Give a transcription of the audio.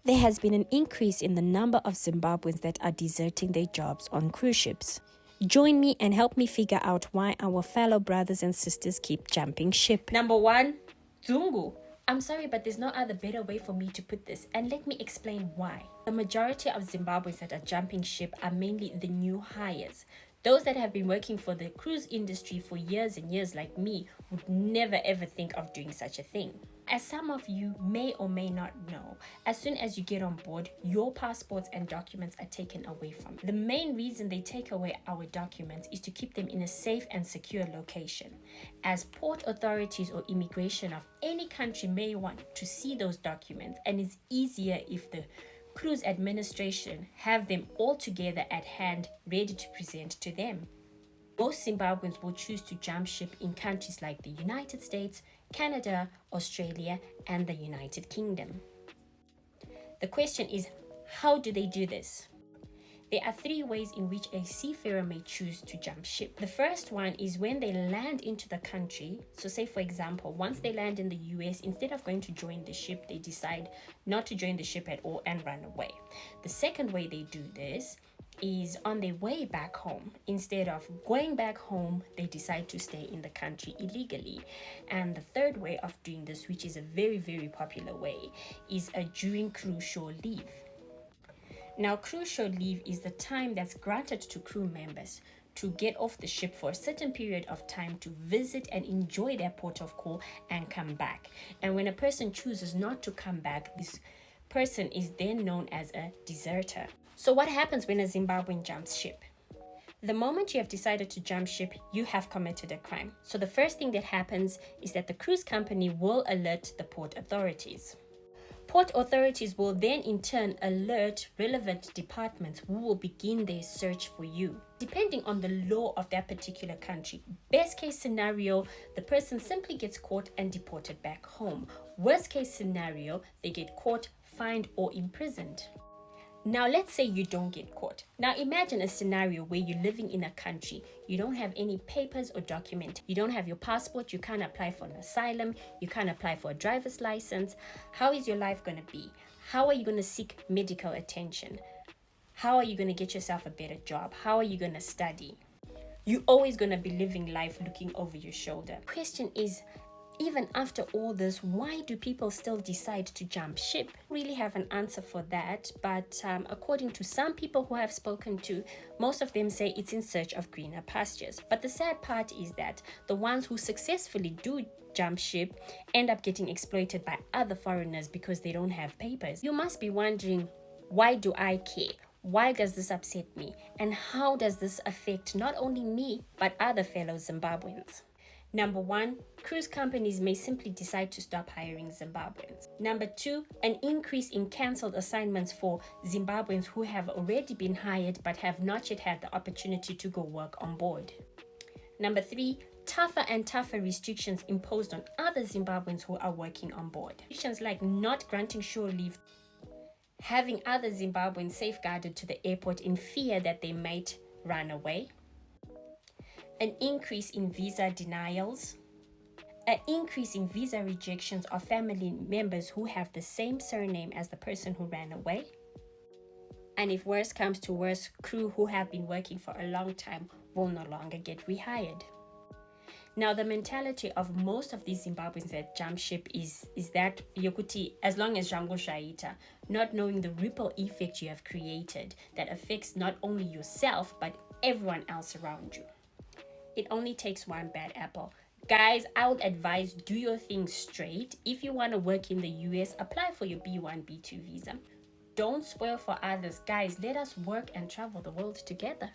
There has been an increase in the number of Zimbabweans that are deserting their jobs on cruise ships. Join me and help me figure out why our fellow brothers and sisters keep jumping ship. Number 1, Zungu. I'm sorry, but there's no other better way for me to put this, and let me explain why. The majority of Zimbabweans that are jumping ship are mainly the new hires. Those that have been working for the cruise industry for years and years, like me, would never ever think of doing such a thing. As some of you may or may not know, as soon as you get on board, your passports and documents are taken away from you. The main reason they take away our documents is to keep them in a safe and secure location, as port authorities or immigration of any country may want to see those documents, and it's easier if the cruise administration have them all together at hand, ready to present to them. Most Zimbabweans will choose to jump ship in countries like the United States, Canada, Australia, and the United Kingdom. The question is, how do they do this? There are 3 ways in which a seafarer may choose to jump ship. The first one is when they land into the country. So say, for example, once they land in the US, instead of going to join the ship, they decide not to join the ship at all and run away. The second way they do this is on their way back home. Instead of going back home, they decide to stay in the country illegally. And the third way of doing this, which is a very, very popular way, is a during cruise shore leave. Now, cruise shore leave is the time that's granted to crew members to get off the ship for a certain period of time to visit and enjoy their port of call and come back. And when a person chooses not to come back, this person is then known as a deserter. So what happens when a Zimbabwean jumps ship? The moment you have decided to jump ship, you have committed a crime. So the first thing that happens is that the cruise company will alert the port authorities. Port authorities will then in turn alert relevant departments who will begin their search for you. Depending on the law of that particular country, best case scenario, the person simply gets caught and deported back home. Worst case scenario, they get caught, fined, or imprisoned. Now, let's say you don't get caught. Now, imagine a scenario where you're living in a country. You don't have any papers or document. You don't have your passport. You can't apply for an asylum. You can't apply for a driver's license. How is your life going to be? How are you going to seek medical attention? How are you going to get yourself a better job? How are you going to study? You're always going to be living life looking over your shoulder. Question is, even after all this, why do people still decide to jump ship? Really have an answer for that, but according to some people who I've spoken to, most of them say it's in search of greener pastures. But the sad part is that the ones who successfully do jump ship end up getting exploited by other foreigners because they don't have papers. You must be wondering, why do I care? Why does this upset me? And how does this affect not only me, but other fellow Zimbabweans? Number 1, cruise companies may simply decide to stop hiring Zimbabweans. Number 2, an increase in cancelled assignments for Zimbabweans who have already been hired but have not yet had the opportunity to go work on board. Number 3, tougher and tougher restrictions imposed on other Zimbabweans who are working on board. Restrictions like not granting shore leave, having other Zimbabweans safeguarded to the airport in fear that they might run away, an increase in visa denials, an increase in visa rejections of family members who have the same surname as the person who ran away, and if worse comes to worse, crew who have been working for a long time will no longer get rehired. Now, the mentality of most of these Zimbabweans that jump ship is that yokuti, as long as Jango Shaita, not knowing the ripple effect you have created that affects not only yourself but everyone else around you. It only takes one bad apple. Guys, I would advise do your thing straight. If you want to work in the US, apply for your B1, B2 visa. Don't spoil for others. Guys, let us work and travel the world together.